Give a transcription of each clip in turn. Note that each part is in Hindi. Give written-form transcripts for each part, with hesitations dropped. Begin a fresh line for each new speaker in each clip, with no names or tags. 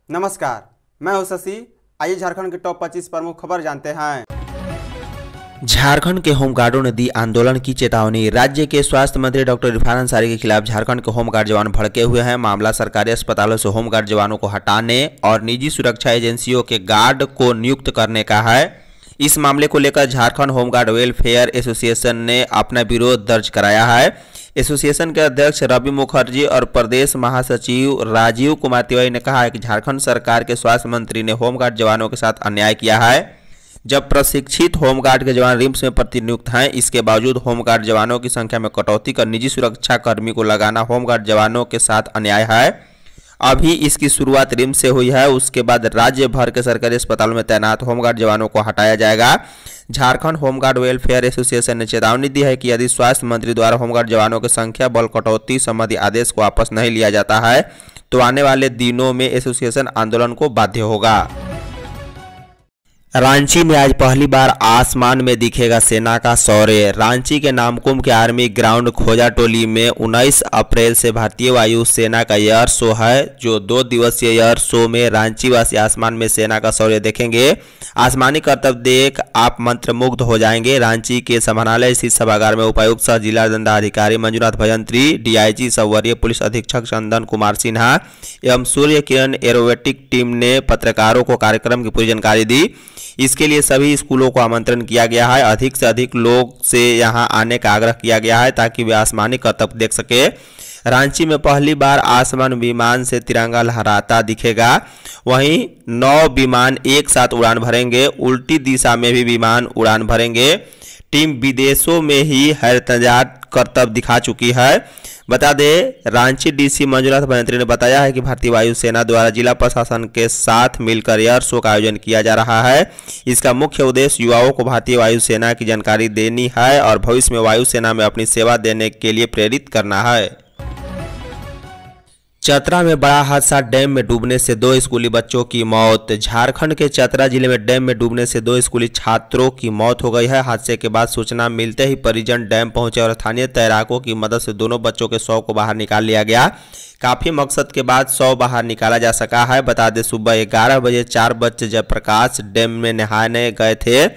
नमस्कार, मैं हूं शशि। आइए झारखंड के टॉप 25 प्रमुख खबर जानते हैं।
झारखंड के होमगार्डों ने दी आंदोलन की चेतावनी। राज्य के स्वास्थ्य मंत्री डॉक्टर इरफान अंसारी के खिलाफ झारखंड के होमगार्ड जवान भड़के हुए हैं। मामला सरकारी अस्पतालों से होमगार्ड जवानों को हटाने और निजी सुरक्षा एजेंसियों के गार्ड को नियुक्त करने का है। इस मामले को लेकर झारखंड होमगार्ड वेलफेयर एसोसिएशन ने अपना विरोध दर्ज कराया है। एसोसिएशन के अध्यक्ष रवि मुखर्जी और प्रदेश महासचिव राजीव कुमार तिवारी ने कहा है कि झारखंड सरकार के स्वास्थ्य मंत्री ने होमगार्ड जवानों के साथ अन्याय किया है। जब प्रशिक्षित होमगार्ड के जवान रिम्स में प्रतिनियुक्त हैं, इसके बावजूद होमगार्ड जवानों की संख्या में कटौती कर निजी सुरक्षा कर्मी को लगाना होमगार्ड जवानों के साथ अन्याय है। अभी इसकी शुरुआत रिम्स से हुई है, उसके बाद राज्य भर के सरकारी अस्पतालों में तैनात होमगार्ड जवानों को हटाया जाएगा। झारखंड होमगार्ड वेलफेयर एसोसिएशन ने चेतावनी दी है कि यदि स्वास्थ्य मंत्री द्वारा होमगार्ड जवानों की संख्या बल कटौती संबंधी आदेश को वापस नहीं लिया जाता है तो आने वाले दिनों में एसोसिएशन आंदोलन को बाध्य होगा। रांची में आज पहली बार आसमान में दिखेगा सेना का शौर्य। रांची के नामकुम के आर्मी ग्राउंड खोजाटोली में 19 अप्रैल से भारतीय वायु सेना का एयर शो है। जो 2 दिवसीय एयर शो में रांची वासी आसमान में सेना का शौर्य देखेंगे। आसमानी करतब देख आप मंत्रमुग्ध हो जाएंगे। रांची के समाहरणालय स्थित सभागार में उपायुक्त सह जिला दंडाधिकारी मंजुनाथ भजंत्री, डीआईजी सह वरीय पुलिस अधीक्षक चंदन कुमार सिन्हा एवं सूर्य किरण एरोबेटिक टीम ने पत्रकारों को कार्यक्रम की पूरी जानकारी दी। इसके लिए सभी स्कूलों को आमंत्रण किया गया है। अधिक से अधिक लोग से यहां आने का आग्रह किया गया है ताकि वे आसमानी करतब देख सके। रांची में पहली बार आसमान विमान से तिरंगा लहराता दिखेगा। वहीं 9 विमान एक साथ उड़ान भरेंगे। उल्टी दिशा में भी विमान उड़ान भरेंगे। टीम विदेशों में ही हैरतंजात करतब दिखा चुकी है। बता दें, रांची डीसी मंजुनाथ भजंत्री ने बताया है कि भारतीय वायुसेना द्वारा जिला प्रशासन के साथ मिलकर एयर शो का आयोजन किया जा रहा है। इसका मुख्य उद्देश्य युवाओं को भारतीय वायुसेना की जानकारी देनी है और भविष्य में वायुसेना में अपनी सेवा देने के लिए प्रेरित करना है। चतरा में बड़ा हादसा, डैम में डूबने से 2 स्कूली बच्चों की मौत। झारखंड के चतरा जिले में डैम में डूबने से 2 स्कूली छात्रों की मौत हो गई है। हादसे के बाद सूचना मिलते ही परिजन डैम पहुंचे और स्थानीय तैराकों की मदद से दोनों बच्चों के शव को बाहर निकाल लिया गया। काफी मकसद के बाद शव बाहर निकाला जा सका है। बता दें, सुबह 11 बजे 4 बच्चे जयप्रकाश डैम में नहाने गए थे।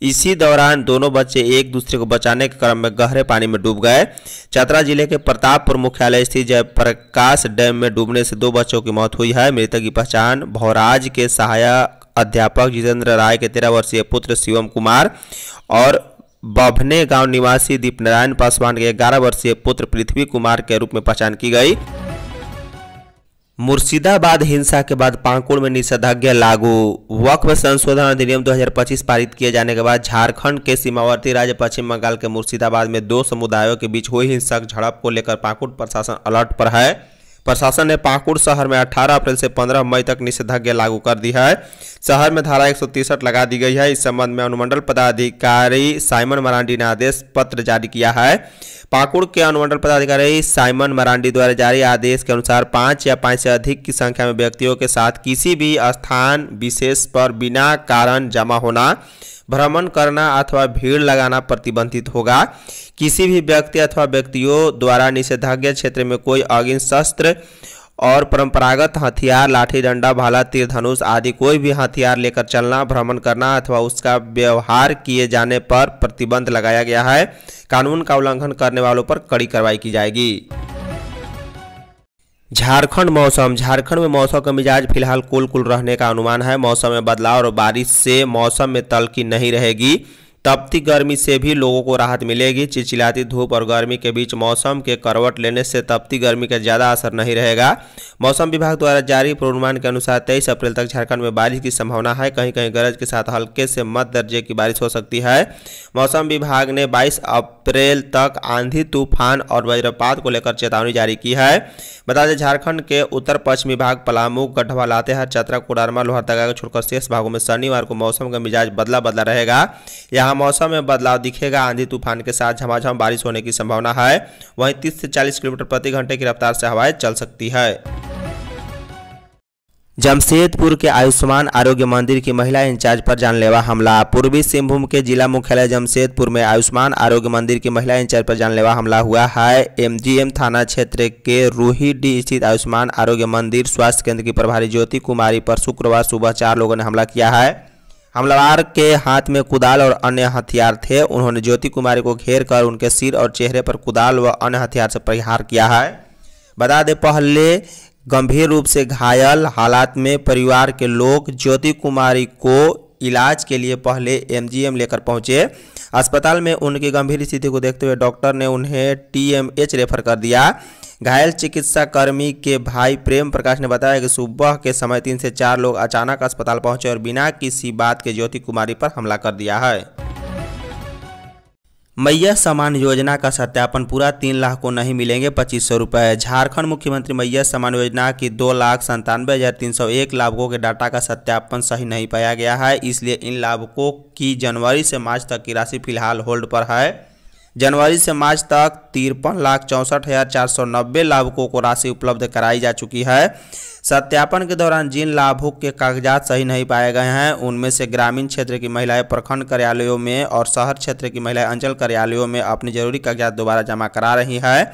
इसी दौरान दोनों बच्चे एक दूसरे को बचाने के क्रम में गहरे पानी में डूब गए। चतरा जिले के प्रतापपुर मुख्यालय स्थित जयप्रकाश डैम में डूबने से 2 बच्चों की मौत हुई है। मृतक की पहचान भौराज के सहायक अध्यापक जितेंद्र राय के 13 वर्षीय पुत्र शिवम कुमार और बभने गांव निवासी दीपनारायण पासवान के 11 वर्षीय पुत्र पृथ्वी कुमार के रूप में पहचान की गई। मुर्शिदाबाद हिंसा के बाद पाकुड़ में निषेधाज्ञा लागू। वक्फ संशोधन अधिनियम 2025 पारित किए जाने के बाद झारखंड के सीमावर्ती राज्य पश्चिम बंगाल के मुर्शिदाबाद में 2 समुदायों के बीच हुई हिंसक झड़प को लेकर पाकुड़ प्रशासन अलर्ट पर है। प्रशासन ने पाकुड़ शहर में 18 अप्रैल से 15 मई तक निषेधाज्ञा लागू कर दी है। शहर में धारा 163 लगा दी गई है। इस संबंध में अनुमंडल पदाधिकारी साइमन मरांडी ने आदेश पत्र जारी किया है। पाकुड़ के अनुमंडल पदाधिकारी साइमन मरांडी द्वारा जारी आदेश के अनुसार 5 या 5 से अधिक की संख्या में व्यक्तियों के साथ किसी भी स्थान विशेष पर बिना कारण जमा होना, भ्रमण करना अथवा भीड़ लगाना प्रतिबंधित होगा। किसी भी व्यक्ति अथवा व्यक्तियों द्वारा निषेधाज्ञा क्षेत्र में कोई अग्नि शस्त्र और परंपरागत हथियार, लाठी, डंडा, भाला, तीर धनुष आदि कोई भी हथियार लेकर चलना, भ्रमण करना अथवा उसका व्यवहार किए जाने पर प्रतिबंध लगाया गया है। कानून का उल्लंघन करने वालों पर कड़ी कार्रवाई की जाएगी। झारखंड मौसम। झारखंड में मौसम का मिजाज फिलहाल कुल रहने का अनुमान है। मौसम में बदलाव और बारिश से मौसम में तल्खी नहीं रहेगी। तपती गर्मी से भी लोगों को राहत मिलेगी। चिलचिलाती धूप और गर्मी के बीच मौसम के करवट लेने से तपती गर्मी का ज़्यादा असर नहीं रहेगा। मौसम विभाग द्वारा जारी पूर्वानुमान के अनुसार 23 अप्रैल तक झारखंड में बारिश की संभावना है। कहीं कहीं गरज के साथ हल्के से मध्य दर्जे की बारिश हो सकती है। मौसम विभाग ने 22 अप्रैल तक आंधी, तूफान और वज्रपात को लेकर चेतावनी जारी की है। बता दें, झारखंड के उत्तर पश्चिमी भाग पलामू, गढ़वा, लातेहार, चतरा, कोडरमा, लोहरदगा को छोड़कर शेष भागों में शनिवार को मौसम का मिजाज बदला रहेगा। यहाँ मौसम में बदलाव दिखेगा। आंधी तूफान के साथ झमाझम बारिश होने की संभावना है। वहीं 30 से 40 किलोमीटर प्रति घंटे की रफ्तार से हवाएं चल सकती है। जमशेदपुर के आयुष्मान आरोग्य मंदिर की महिला इंचार्ज पर जानलेवा हमला। पूर्वी सिंहभूम के जिला मुख्यालय जमशेदपुर में आयुष्मान आरोग्य मंदिर की महिला इंचार्ज पर जानलेवा हमला हुआ है। एमजीएम थाना क्षेत्र के रूहीडीह स्थित आयुष्मान आरोग्य मंदिर स्वास्थ्य केंद्र की प्रभारी ज्योति कुमारी पर शुक्रवार सुबह 4 लोगों ने हमला किया है। हमलावर के हाथ में कुदाल और अन्य हथियार थे। उन्होंने ज्योति कुमारी को घेर कर उनके सिर और चेहरे पर कुदाल व अन्य हथियार से प्रहार किया है। बता दें, पहले गंभीर रूप से घायल हालात में परिवार के लोग ज्योति कुमारी को इलाज के लिए पहले एमजीएम लेकर पहुंचे। अस्पताल में उनकी गंभीर स्थिति को देखते हुए डॉक्टर ने उन्हें टीएमएच रेफर कर दिया। घायल चिकित्सा कर्मी के भाई प्रेम प्रकाश ने बताया कि सुबह के समय 3 से 4 लोग अचानक अस्पताल पहुंचे और बिना किसी बात के ज्योति कुमारी पर हमला कर दिया है। मैया सम्मान योजना का सत्यापन पूरा 3 लाख को नहीं मिलेंगे 2500 रुपये। झारखंड मुख्यमंत्री मैया सम्मान योजना की 2,97,301 लाभुकों के डाटा का सत्यापन सही नहीं पाया गया है, इसलिए इन लाभुकों की जनवरी से मार्च तक की राशि फिलहाल होल्ड पर है। जनवरी से मार्च तक 53,64,490 लाभुकों को राशि उपलब्ध कराई जा चुकी है। सत्यापन के दौरान जिन लाभुक के कागजात सही नहीं पाए गए हैं उनमें से ग्रामीण क्षेत्र की महिलाएं प्रखंड कार्यालयों में और शहर क्षेत्र की महिलाएं अंचल कार्यालयों में अपनी जरूरी कागजात दोबारा जमा करा रही है।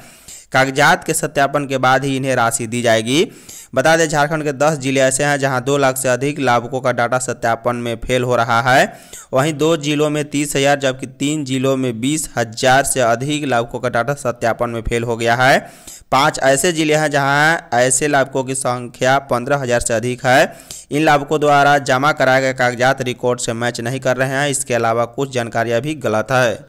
कागजात के सत्यापन के बाद ही इन्हें राशि दी जाएगी। बता दें, झारखंड के 10 जिले ऐसे हैं जहां 2 लाख से अधिक लाभुकों का डाटा सत्यापन में फेल हो रहा है। वहीं 2 जिलों में 30,000 जबकि 3 जिलों में 20,000 से अधिक लाभुकों का डाटा सत्यापन में फेल हो गया है। 5 ऐसे जिले हैं जहां ऐसे लाभुकों की संख्या 15,000 से अधिक है। इन लाभुकों द्वारा जमा कराए गए कागजात रिकॉर्ड से मैच नहीं कर रहे हैं। इसके अलावा कुछ जानकारियां भी गलत है।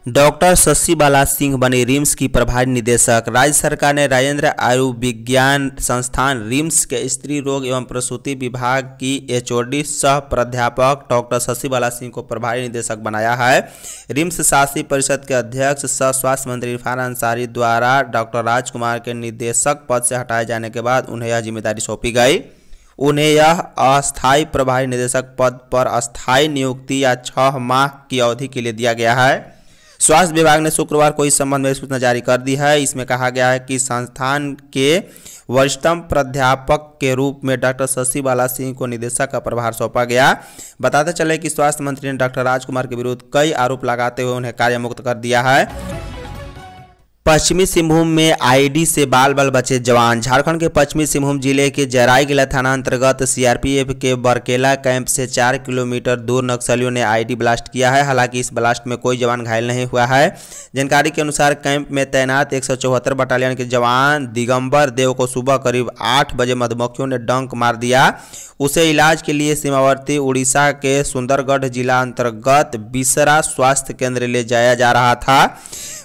डॉक्टर शशि बाला सिंह बने रिम्स की प्रभारी निदेशक। राज्य सरकार ने राजेंद्र आयुर्विज्ञान संस्थान रिम्स के स्त्री रोग एवं प्रसूति विभाग की एचओडी सह प्राध्यापक डॉक्टर शशि बाला सिंह को प्रभारी निदेशक बनाया है। रिम्स शासी परिषद के अध्यक्ष सह स्वास्थ्य मंत्री इरफान अंसारी द्वारा डॉक्टर राजकुमार के निदेशक पद से हटाए जाने के बाद उन्हें यह जिम्मेदारी सौंपी गई। उन्हें यह अस्थायी प्रभारी निदेशक पद पर अस्थायी नियुक्ति या 6 माह की अवधि के लिए दिया गया है। स्वास्थ्य विभाग ने शुक्रवार को इस संबंध में सूचना जारी कर दी है। इसमें कहा गया है कि संस्थान के वरिष्ठतम प्राध्यापक के रूप में डॉक्टर शशि बाला सिंह को निदेशक का प्रभार सौंपा गया। बताते चले कि स्वास्थ्य मंत्री ने डॉक्टर राजकुमार के विरुद्ध कई आरोप लगाते हुए उन्हें कार्यमुक्त कर दिया है। पश्चिमी सिंहभूम में आईडी से बाल बाल बचे जवान। झारखंड के पश्चिमी सिंहभूम जिले के जराईगेला थाना अंतर्गत सीआरपीएफ के बरकेला कैंप से 4 किलोमीटर दूर नक्सलियों ने आईडी ब्लास्ट किया है। हालांकि इस ब्लास्ट में कोई जवान घायल नहीं हुआ है। जानकारी के अनुसार कैंप में तैनात 174 बटालियन के जवान दिगंबर देव को सुबह करीब 8 बजे मधुमक्खियों ने डंक मार दिया। उसे इलाज के लिए सीमावर्ती उड़ीसा के सुंदरगढ़ जिला अंतर्गत बिसरा स्वास्थ्य केंद्र ले जाया जा रहा था।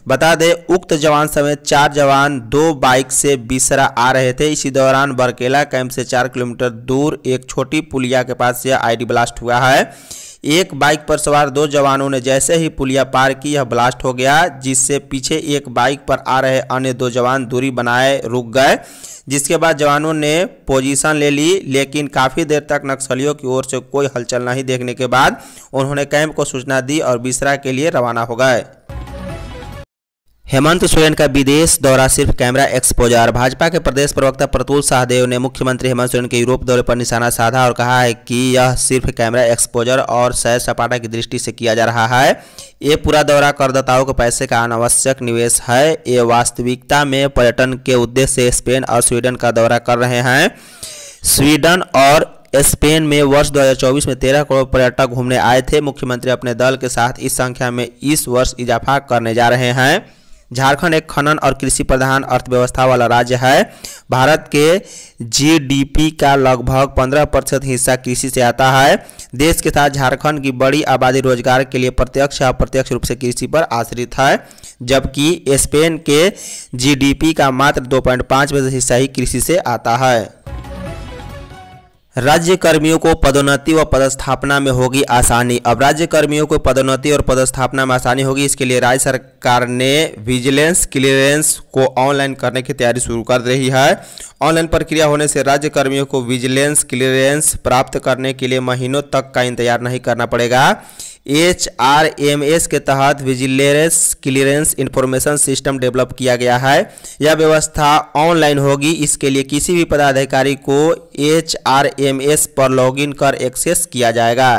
बता दें, उक्त जवान समेत 4 जवान 2 बाइक से बिसरा आ रहे थे। इसी दौरान बरकेला कैंप से 4 किलोमीटर दूर एक छोटी पुलिया के पास से आईडी ब्लास्ट हुआ है। एक बाइक पर सवार 2 जवानों ने जैसे ही पुलिया पार की यह ब्लास्ट हो गया, जिससे पीछे एक बाइक पर आ रहे अन्य 2 जवान दूरी बनाए रुक गए। जिसके बाद जवानों ने पोजीशन ले ली, लेकिन काफ़ी देर तक नक्सलियों की ओर से कोई हलचल नहीं देखने के बाद उन्होंने कैंप को सूचना दी और बिसरा के लिए रवाना हो गए। हेमंत सोरेन का विदेश दौरा सिर्फ कैमरा एक्सपोजर। भाजपा के प्रदेश प्रवक्ता प्रतुल शाहदेव ने मुख्यमंत्री हेमंत सोरेन के यूरोप दौरे पर निशाना साधा और कहा है कि यह सिर्फ कैमरा एक्सपोजर और सैर सपाटा की दृष्टि से किया जा रहा है। ये पूरा दौरा करदाताओं के पैसे का अनावश्यक निवेश है। ये वास्तविकता में पर्यटन के उद्देश्य से स्पेन और स्वीडन का दौरा कर रहे हैं। स्वीडन और स्पेन में वर्ष 2024 में 13 करोड़ पर्यटक घूमने आए थे। मुख्यमंत्री अपने दल के साथ इस संख्या में इस वर्ष इजाफा करने जा रहे हैं। झारखंड एक खनन और कृषि प्रधान अर्थव्यवस्था वाला राज्य है। भारत के जीडीपी का लगभग 15% हिस्सा कृषि से आता है। देश के साथ झारखंड की बड़ी आबादी रोजगार के लिए प्रत्यक्ष या अप्रत्यक्ष रूप से कृषि पर आश्रित है, जबकि स्पेन के जीडीपी का मात्र 2.5% हिस्सा ही कृषि से आता है। राज्य कर्मियों को पदोन्नति व पदस्थापना में होगी आसानी। अब राज्य कर्मियों को पदोन्नति और पदस्थापना में आसानी होगी। इसके लिए राज्य सरकार सरकार ने विजिलेंस क्लियरेंस को ऑनलाइन करने की तैयारी शुरू कर रही है। ऑनलाइन प्रक्रिया होने से राज्य कर्मियों को विजिलेंस क्लियरेंस प्राप्त करने के लिए महीनों तक का इंतजार नहीं करना पड़ेगा। HRMS के तहत vigilance clearance information system develop किया गया है। यह व्यवस्था ऑनलाइन होगी। इसके लिए किसी भी पदाधिकारी को HRMS पर लॉगिन कर एक्सेस किया जाएगा।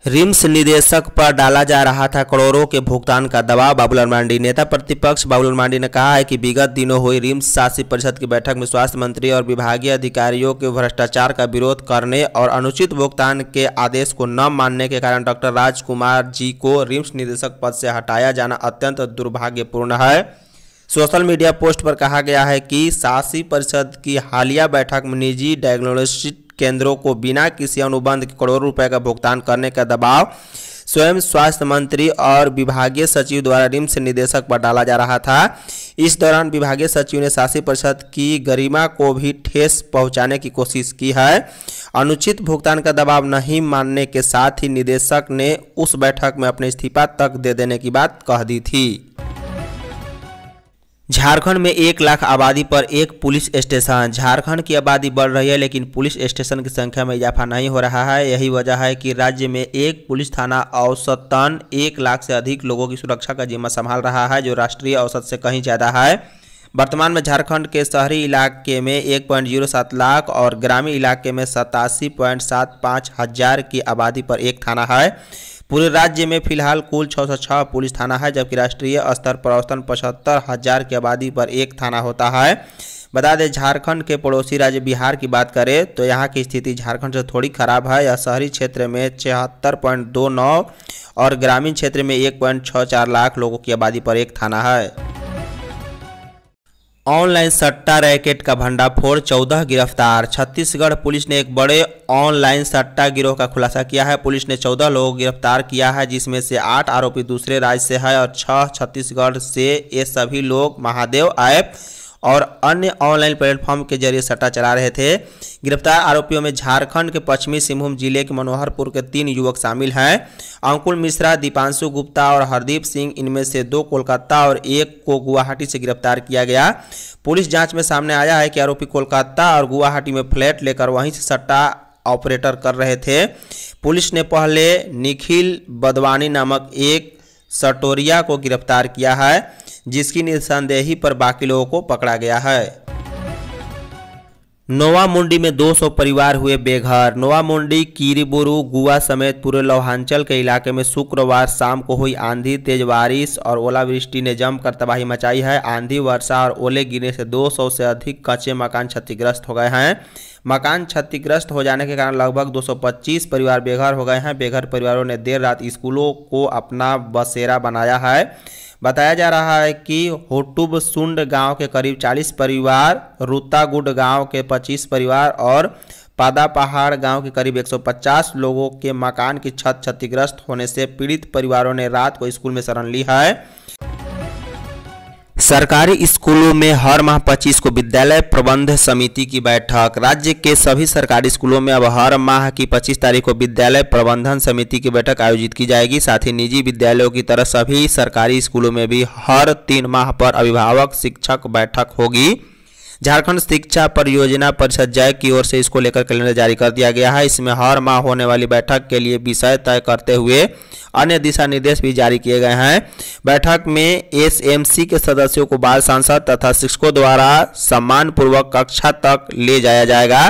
रिम्स निदेशक पर डाला जा रहा था करोड़ों के भुगतान का दबाव, बाबूलाल मरांडी। नेता प्रतिपक्ष बाबूलाल मरांडी ने कहा है कि विगत दिनों हुई रिम्स शासी परिषद की बैठक में स्वास्थ्य मंत्री और विभागीय अधिकारियों के भ्रष्टाचार का विरोध करने और अनुचित भुगतान के आदेश को न मानने के कारण डॉक्टर राजकुमार जी को रिम्स निदेशक पद से हटाया जाना अत्यंत दुर्भाग्यपूर्ण है। सोशल मीडिया पोस्ट पर कहा गया है कि शासी परिषद की हालिया बैठक में निजी डायग्नोस्टिक केंद्रों को बिना किसी अनुबंध के करोड़ों रुपए का भुगतान करने का दबाव स्वयं स्वास्थ्य मंत्री और विभागीय सचिव द्वारा रिम्स निदेशक पर डाला जा रहा था। इस दौरान विभागीय सचिव ने शासी परिषद की गरिमा को भी ठेस पहुंचाने की कोशिश की है। अनुचित भुगतान का दबाव नहीं मानने के साथ ही निदेशक ने उस बैठक में अपने इस्तीफा तक दे देने की बात कह दी थी। झारखंड में 1 लाख आबादी पर एक पुलिस स्टेशन। झारखंड की आबादी बढ़ रही है लेकिन पुलिस स्टेशन की संख्या में इजाफा नहीं हो रहा है। यही वजह है कि राज्य में एक पुलिस थाना औसतन 1 लाख से अधिक लोगों की सुरक्षा का जिम्मा संभाल रहा है, जो राष्ट्रीय औसत से कहीं ज़्यादा है। वर्तमान में झारखंड के शहरी इलाके में 1.07 लाख और ग्रामीण इलाके में 87.75 हजार की आबादी पर एक थाना है। पूरे राज्य में फिलहाल कुल 606 पुलिस थाना है, जबकि राष्ट्रीय स्तर पर औसतन 75,000 की आबादी पर एक थाना होता है। बता दें, झारखंड के पड़ोसी राज्य बिहार की बात करें तो यहाँ की स्थिति झारखंड से थोड़ी खराब है। यह शहरी क्षेत्र में 76.29 और ग्रामीण क्षेत्र में 1.64 लाख लोगों की आबादी पर एक थाना है। ऑनलाइन सट्टा रैकेट का भंडाफोड़, 14 गिरफ्तार। छत्तीसगढ़ पुलिस ने एक बड़े ऑनलाइन सट्टा गिरोह का खुलासा किया है। पुलिस ने 14 लोगों को गिरफ्तार किया है, जिसमें से 8 आरोपी दूसरे राज्य से है और 6 छत्तीसगढ़ से। ये सभी लोग महादेव ऐप और अन्य ऑनलाइन प्लेटफॉर्म के जरिए सट्टा चला रहे थे। गिरफ्तार आरोपियों में झारखंड के पश्चिमी सिंहभूम जिले के मनोहरपुर के 3 युवक शामिल हैं। अंकुल मिश्रा, दीपांशु गुप्ता और हरदीप सिंह, इनमें से 2 कोलकाता और 1 को गुवाहाटी से गिरफ्तार किया गया। पुलिस जांच में सामने आया है कि आरोपी कोलकाता और गुवाहाटी में फ्लैट लेकर वहीं से सट्टा ऑपरेटर कर रहे थे। पुलिस ने पहले निखिल बदवानी नामक एक सटोरिया को गिरफ्तार किया है, जिसकी निशानदेही पर बाकी लोगों को पकड़ा गया है। नोवामुंडी में 200 परिवार हुए बेघर। नोवामुंडी, किरीबुरू, गुआ समेत पूरे लोहांचल के इलाके में शुक्रवार शाम को हुई आंधी, तेज बारिश और ओलावृष्टि ने जमकर तबाही मचाई है। आंधी, वर्षा और ओले गिरने से 200 से अधिक कच्चे मकान क्षतिग्रस्त हो गए हैं। मकान क्षतिग्रस्त हो जाने के कारण लगभग 225 परिवार बेघर हो गए हैं। बेघर परिवारों ने देर रात स्कूलों को अपना बसेरा बनाया है। बताया जा रहा है कि होटुब सुंड गांव के करीब 40 परिवार, रुतागुड गांव के 25 परिवार और पादा पहाड़ गांव के करीब 150 लोगों के मकान की छत क्षतिग्रस्त होने से पीड़ित परिवारों ने रात को स्कूल में शरण ली है। सरकारी स्कूलों में हर माह 25 को विद्यालय प्रबंध समिति की बैठक। राज्य के सभी सरकारी स्कूलों में अब हर माह की 25 तारीख को विद्यालय प्रबंधन समिति की बैठक आयोजित की जाएगी। साथ ही निजी विद्यालयों की तरह सभी सरकारी स्कूलों में भी हर 3 माह पर अभिभावक शिक्षक बैठक होगी। झारखंड शिक्षा परियोजना परिषद जैक की ओर से इसको लेकर कैलेंडर जारी कर दिया गया है। इसमें हर माह होने वाली बैठक के लिए विषय तय करते हुए अन्य दिशा निर्देश भी जारी किए गए हैं। बैठक में SMC के सदस्यों को बाल सांसद तथा शिक्षकों द्वारा सम्मानपूर्वक कक्षा तक ले जाया जाएगा।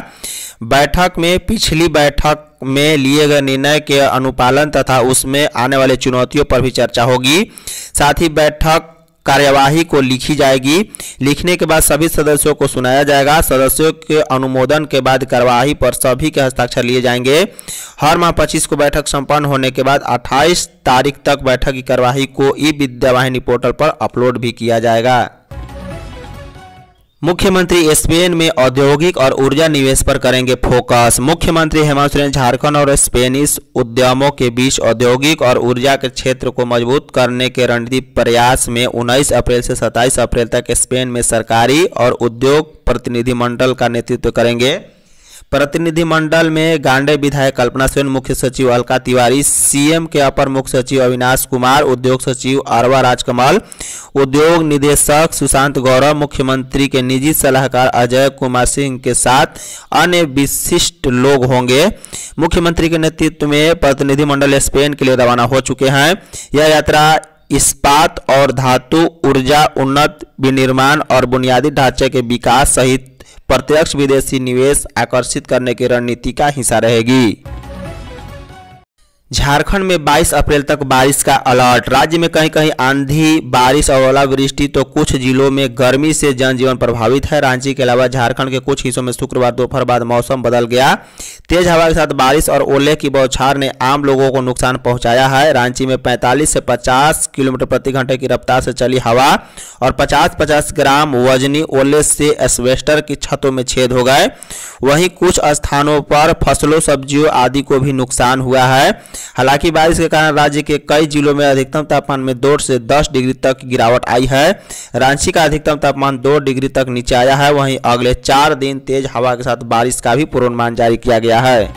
बैठक में पिछली बैठक में लिए गए निर्णय के अनुपालन तथा उसमें आने वाले चुनौतियों पर भी चर्चा होगी। साथ ही बैठक कार्यवाही को लिखी जाएगी। लिखने के बाद सभी सदस्यों को सुनाया जाएगा। सदस्यों के अनुमोदन के बाद कार्यवाही पर सभी के हस्ताक्षर लिए जाएंगे। हर माह 25 को बैठक संपन्न होने के बाद 28 तारीख तक बैठक की कार्यवाही को ई-विद्यावाहिनी पोर्टल पर अपलोड भी किया जाएगा। मुख्यमंत्री स्पेन में औद्योगिक और ऊर्जा निवेश पर करेंगे फोकस। मुख्यमंत्री हेमंत सोरेन झारखंड और स्पेनिश उद्यमों के बीच औद्योगिक और ऊर्जा के क्षेत्र को मजबूत करने के रणनीतिक प्रयास में 19 अप्रैल से 27 अप्रैल तक स्पेन में सरकारी और उद्योग प्रतिनिधिमंडल का नेतृत्व करेंगे। प्रतिनिधिमंडल में गांडे विधायक कल्पना सेन, मुख्य सचिव अलका तिवारी, सीएम के अपर मुख्य सचिव अविनाश कुमार, उद्योग सचिव अरवा राजकमल, उद्योग निदेशक सुशांत गौरव, मुख्यमंत्री के निजी सलाहकार अजय कुमार सिंह के साथ अन्य विशिष्ट लोग होंगे। मुख्यमंत्री के नेतृत्व में प्रतिनिधिमंडल स्पेन के लिए रवाना हो चुके हैं। यह यात्रा इस्पात और धातु ऊर्जा, उन्नत विनिर्माण और बुनियादी ढांचे के विकास सहित प्रत्यक्ष विदेशी निवेश आकर्षित करने की रणनीति का हिस्सा रहेगी। झारखंड में 22 अप्रैल तक बारिश का अलर्ट। राज्य में कहीं कहीं आंधी, बारिश और ओलावृष्टि तो कुछ जिलों में गर्मी से जनजीवन प्रभावित है। रांची के अलावा झारखंड के कुछ हिस्सों में शुक्रवार दोपहर बाद मौसम बदल गया। तेज हवा के साथ बारिश और ओले की बौछार ने आम लोगों को नुकसान पहुंचाया है। रांची में 45 से 50 किलोमीटर प्रति घंटे की रफ्तार से चली हवा और 50-50 ग्राम वजनी ओले से एस्बेस्टर की छतों में छेद हो गए। वहीं कुछ स्थानों पर फसलों, सब्जियों आदि को भी नुकसान हुआ है। हालांकि बारिश के कारण राज्य के कई जिलों में अधिकतम तापमान में 2 से 10 डिग्री तक गिरावट आई है। रांची का अधिकतम तापमान 2 डिग्री तक नीचे आया है। वहीं अगले 4 दिन तेज हवा के साथ बारिश का भी पूर्वानुमान जारी किया गया है।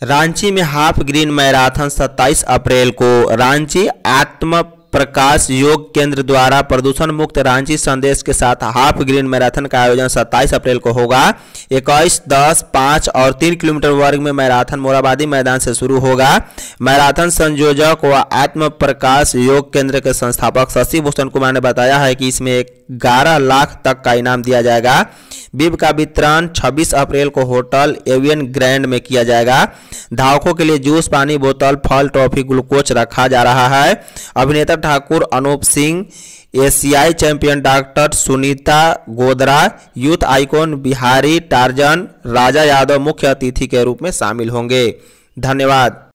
रांची में हाफ ग्रीन मैराथन 27 अप्रैल को। रांची आत्म प्रकाश योग केंद्र द्वारा प्रदूषण मुक्त रांची संदेश के साथ हाफ ग्रीन मैराथन का आयोजन 27 अप्रैल को होगा। 21, 10, 5 और 3 किलोमीटर वर्ग में मैराथन मोराबादी मैदान से शुरू होगा। मैराथन संयोजक व आत्म प्रकाश योग केंद्र के संस्थापक शशि भूषण कुमार ने बताया है कि इसमें 11 लाख तक का इनाम दिया जाएगा। बिब का वितरण 26 अप्रैल को होटल एवियन ग्रैंड में किया जाएगा। धावकों के लिए जूस, पानी बोतल, फल, टॉफी, ग्लूकोज रखा जा रहा है। अभिनेता ठाकुर अनूप सिंह, एशियाई champion doctor Sunita Godara, youth icon Bihari Tarzan, Raja Yadav मुख्य अतिथि के रूप में शामिल होंगे। धन्यवाद।